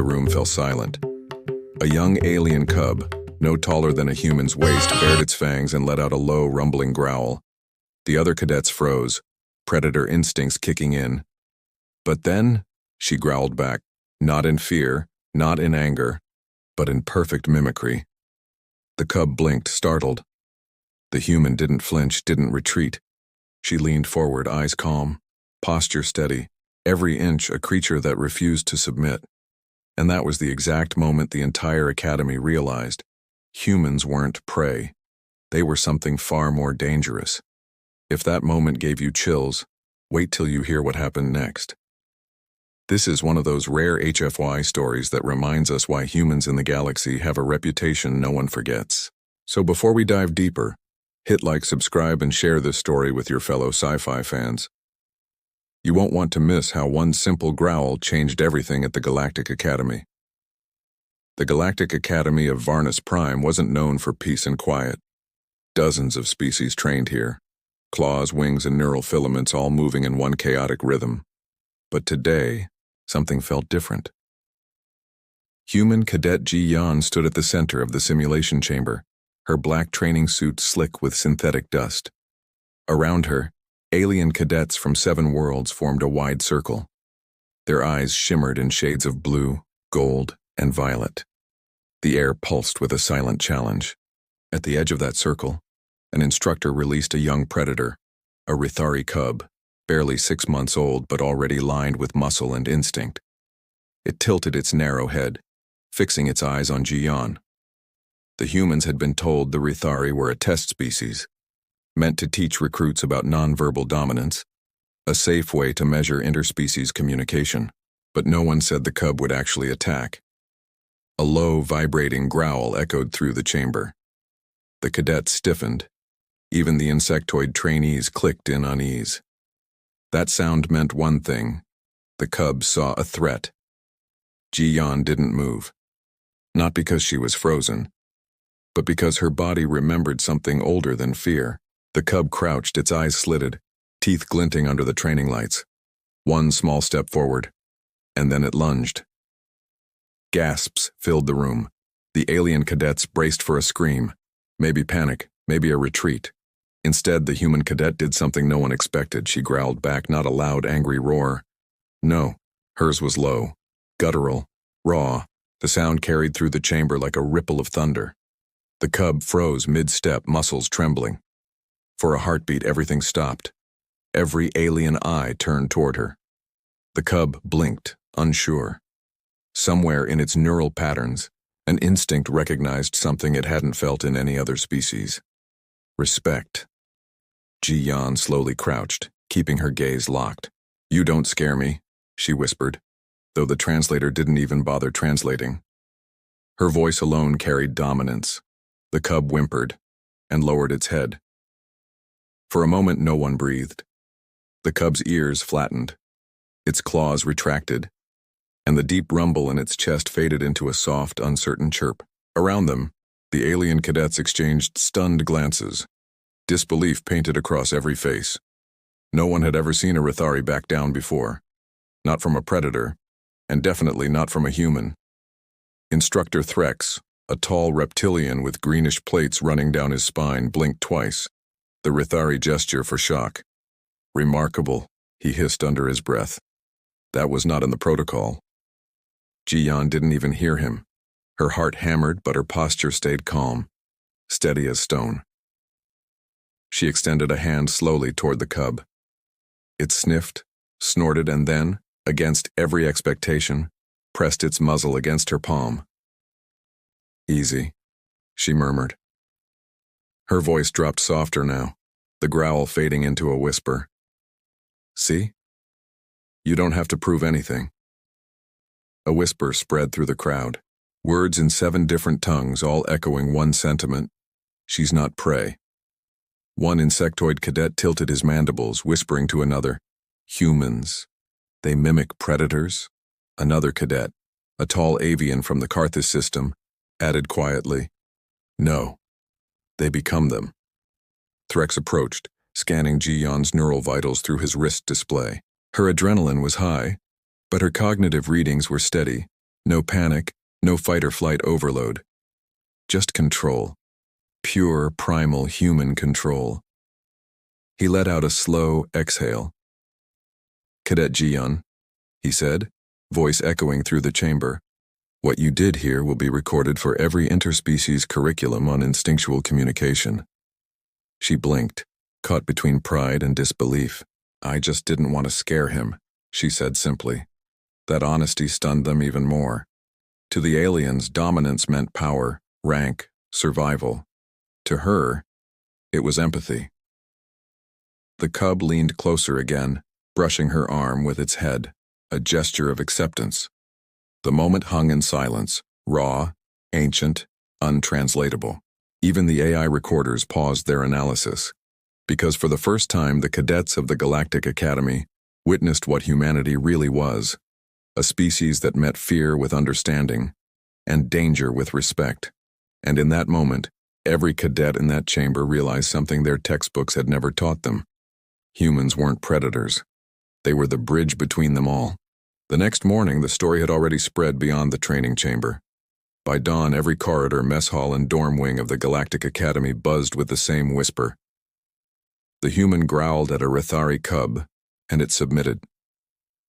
The room fell silent. A young alien cub, no taller than a human's waist, bared its fangs and let out a low, rumbling growl. The other cadets froze, predator instincts kicking in. But then, she growled back, not in fear, not in anger, but in perfect mimicry. The cub blinked, startled. The human didn't flinch, didn't retreat. She leaned forward, eyes calm, posture steady, every inch a creature that refused to submit. And that was the exact moment the entire academy realized. Humans weren't prey. They were something far more dangerous. If that moment gave you chills, wait till you hear what happened next. This is one of those rare HFY stories that reminds us why humans in the galaxy have a reputation no one forgets. So before we dive deeper, hit like, subscribe, and share this story with your fellow sci-fi fans. You won't want to miss how one simple growl changed everything at the Galactic Academy. The Galactic Academy of Varnus Prime wasn't known for peace and quiet. Dozens of species trained here, claws, wings, and neural filaments all moving in one chaotic rhythm. But today, something felt different. Human Cadet Ji-Yeon stood at the center of the simulation chamber, her black training suit slick with synthetic dust. Around her, alien cadets from 7 worlds formed a wide circle. Their eyes shimmered in shades of blue, gold, and violet. The air pulsed with a silent challenge. At the edge of that circle, an instructor released a young predator, a Rythari cub, barely 6 months old but already lined with muscle and instinct. It tilted its narrow head, fixing its eyes on Ji-Yeon. The humans had been told the Rythari were a test species, meant to teach recruits about nonverbal dominance, a safe way to measure interspecies communication, but no one said the cub would actually attack. A low, vibrating growl echoed through the chamber. The cadets stiffened. Even the insectoid trainees clicked in unease. That sound meant one thing. The cub saw a threat. Ji-Yeon didn't move. Not because she was frozen, but because her body remembered something older than fear. The cub crouched, its eyes slitted, teeth glinting under the training lights. One small step forward, and then it lunged. Gasps filled the room. The alien cadets braced for a scream, maybe panic, maybe a retreat. Instead, the human cadet did something no one expected. She growled back, not a loud, angry roar. No, hers was low, guttural, raw. The sound carried through the chamber like a ripple of thunder. The cub froze mid-step, muscles trembling. For a heartbeat, everything stopped. Every alien eye turned toward her. The cub blinked, unsure. Somewhere in its neural patterns, an instinct recognized something it hadn't felt in any other species. Respect. Ji-Yeon slowly crouched, keeping her gaze locked. "You don't scare me," she whispered, though the translator didn't even bother translating. Her voice alone carried dominance. The cub whimpered and lowered its head. For a moment, no one breathed. The cub's ears flattened, its claws retracted, and the deep rumble in its chest faded into a soft, uncertain chirp. Around them, the alien cadets exchanged stunned glances. Disbelief painted across every face. No one had ever seen a Rythari back down before. Not from a predator, and definitely not from a human. Instructor Threx, a tall reptilian with greenish plates running down his spine, blinked twice, the Rythari gesture for shock. "Remarkable," he hissed under his breath. That was not in the protocol. Ji-Yeon didn't even hear him. Her heart hammered, but her posture stayed calm, steady as stone. She extended a hand slowly toward the cub. It sniffed, snorted, and then, against every expectation, pressed its muzzle against her palm. "Easy," she murmured. Her voice dropped softer now, the growl fading into a whisper. "See? You don't have to prove anything." A whisper spread through the crowd, words in 7 different tongues, all echoing one sentiment: she's not prey. One insectoid cadet tilted his mandibles, whispering to another, "Humans. They mimic predators?" Another cadet, a tall avian from the Carthus system, added quietly, "No. They become them." Threx approached, scanning Ji-Yeon's neural vitals through his wrist display. Her adrenaline was high, but her cognitive readings were steady, No panic, no fight-or-flight overload. Just control. Pure, primal human control. He let out a slow exhale. "Cadet Ji-Yeon," he said, voice echoing through the chamber. "What you did here will be recorded for every interspecies curriculum on instinctual communication." She blinked, caught between pride and disbelief. "I just didn't want to scare him," she said simply. That honesty stunned them even more. To the aliens, dominance meant power, rank, survival. To her, it was empathy. The cub leaned closer again, brushing her arm with its head, a gesture of acceptance. The moment hung in silence, raw, ancient, untranslatable. Even the AI recorders paused their analysis, because for the first time the cadets of the Galactic Academy witnessed what humanity really was, a species that met fear with understanding and danger with respect. And in that moment, every cadet in that chamber realized something their textbooks had never taught them. Humans weren't predators. They were the bridge between them all. The next morning, the story had already spread beyond the training chamber. By dawn, every corridor, mess hall, and dorm wing of the Galactic Academy buzzed with the same whisper. The human growled at a Rythari cub, and it submitted.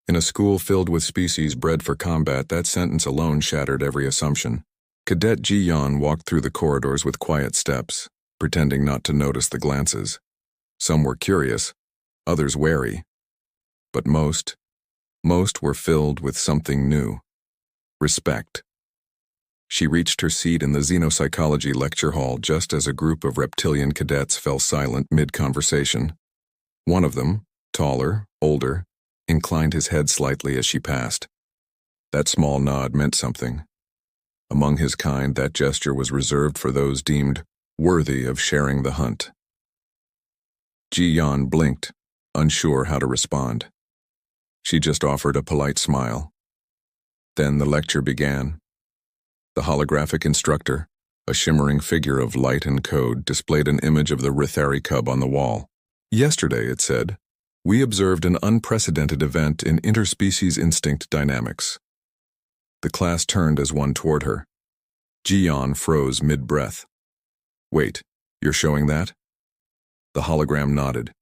In a school filled with species bred for combat, that sentence alone shattered every assumption. Cadet Ji-Yeon walked through the corridors with quiet steps, pretending not to notice the glances. Some were curious, others wary. But most were filled with something new. Respect. She reached her seat in the xenopsychology lecture hall just as a group of reptilian cadets fell silent mid-conversation. One of them, taller, older, inclined his head slightly as she passed. That small nod meant something. Among his kind, that gesture was reserved for those deemed worthy of sharing the hunt. Ji-Yeon blinked, unsure how to respond. She just offered a polite smile. Then the lecture began. The holographic instructor, a shimmering figure of light and code, displayed an image of the Rythari cub on the wall. "Yesterday," it said, "we observed an unprecedented event in interspecies instinct dynamics." The class turned as one toward her. Ji-Yeon froze mid-breath. "Wait, you're showing that?" The hologram nodded.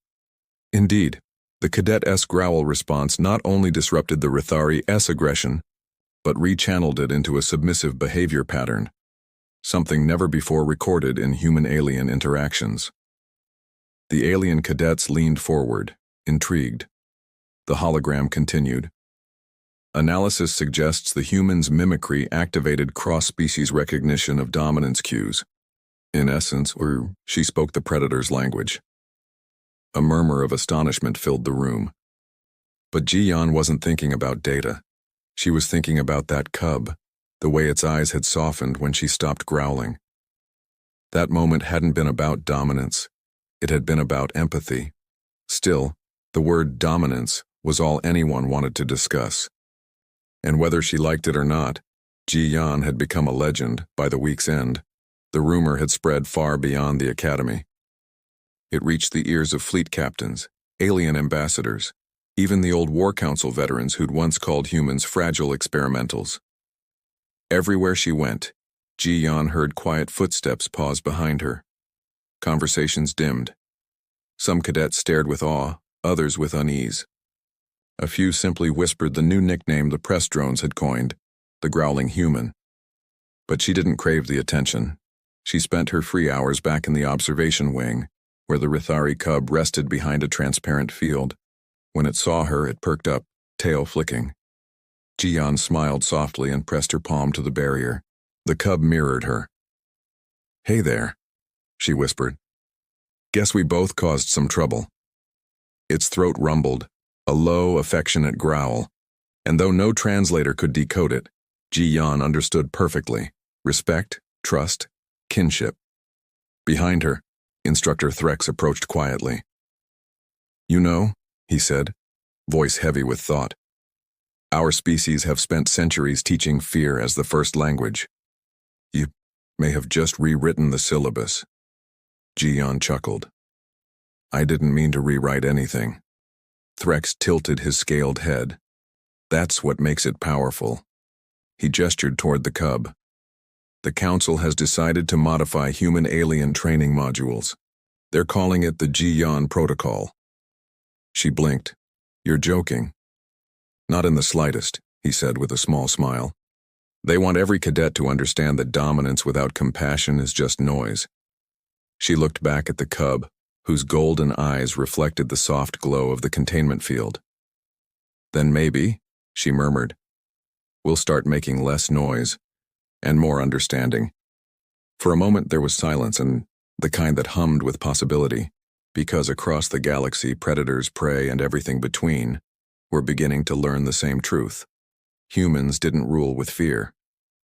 Indeed, the Cadet's growl response not only disrupted the Rythari's aggression, but rechanneled it into a submissive behavior pattern, something never before recorded in human-alien interactions. The alien cadets leaned forward, intrigued. The hologram continued. Analysis suggests the human's mimicry activated cross-species recognition of dominance cues. In essence, she spoke the predator's language. A murmur of astonishment filled the room. But Ji-Yeon wasn't thinking about data. She was thinking about that cub, the way its eyes had softened when she stopped growling. That moment hadn't been about dominance. It had been about empathy. Still, the word dominance was all anyone wanted to discuss. And whether she liked it or not, Ji-Yeon had become a legend by the week's end. The rumor had spread far beyond the academy. It reached the ears of fleet captains, alien ambassadors, even the old War Council veterans who'd once called humans fragile experimentals. Everywhere she went, Ji-Yeon heard quiet footsteps pause behind her. Conversations dimmed. Some cadets stared with awe, others with unease. A few simply whispered the new nickname the press drones had coined, the growling human. But she didn't crave the attention. She spent her free hours back in the observation wing, where the Rythari cub rested behind a transparent field. When it saw her, it perked up, tail flicking. Ji-Yeon smiled softly and pressed her palm to the barrier. The cub mirrored her. "Hey there," she whispered. "Guess we both caused some trouble." Its throat rumbled, a low, affectionate growl, and though no translator could decode it, Ji-Yeon understood perfectly. Respect, trust, kinship. Behind her, Instructor Threx approached quietly. "You know," he said, voice heavy with thought, "our species have spent centuries teaching fear as the first language. You may have just rewritten the syllabus." Ji-Yeon chuckled. "I didn't mean to rewrite anything." Threx tilted his scaled head. "That's what makes it powerful. He gestured toward the cub. The council has decided to modify human-alien training modules. They're calling it the Ji-Yeon protocol. She blinked. You're joking. Not in the slightest, he said with a small smile. They want every cadet to understand that dominance without compassion is just noise. She looked back at the cub, whose golden eyes reflected the soft glow of the containment field. Then maybe, she murmured, we'll start making less noise and more understanding. For a moment there was silence, and the kind that hummed with possibility, because across the galaxy predators, prey, and everything between were beginning to learn the same truth. Humans didn't rule with fear.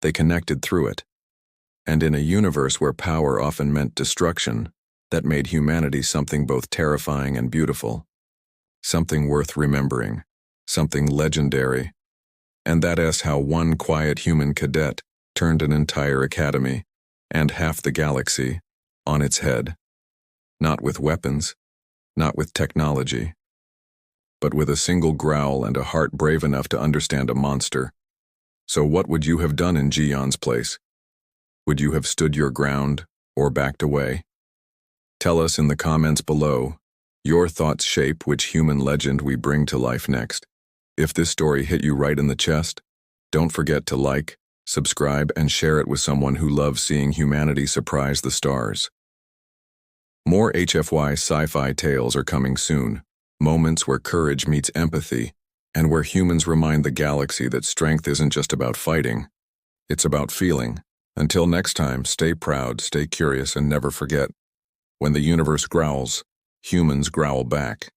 They connected through it. And in a universe where power often meant destruction, that made humanity something both terrifying and beautiful. Something worth remembering. Something legendary. And that's how one quiet human cadet turned an entire academy, and half the galaxy, on its head. Not with weapons, not with technology, but with a single growl and a heart brave enough to understand a monster. So what would you have done in Ji-Yeon's place? Would you have stood your ground, or backed away? Tell us in the comments below. Your thoughts shape which human legend we bring to life next. If this story hit you right in the chest, don't forget to like, subscribe, and share it with someone who loves seeing humanity surprise the stars. More HFY sci-fi tales are coming soon, moments where courage meets empathy, and where humans remind the galaxy that strength isn't just about fighting, it's about feeling. Until next time, stay proud, stay curious, and never forget, when the universe growls, humans growl back.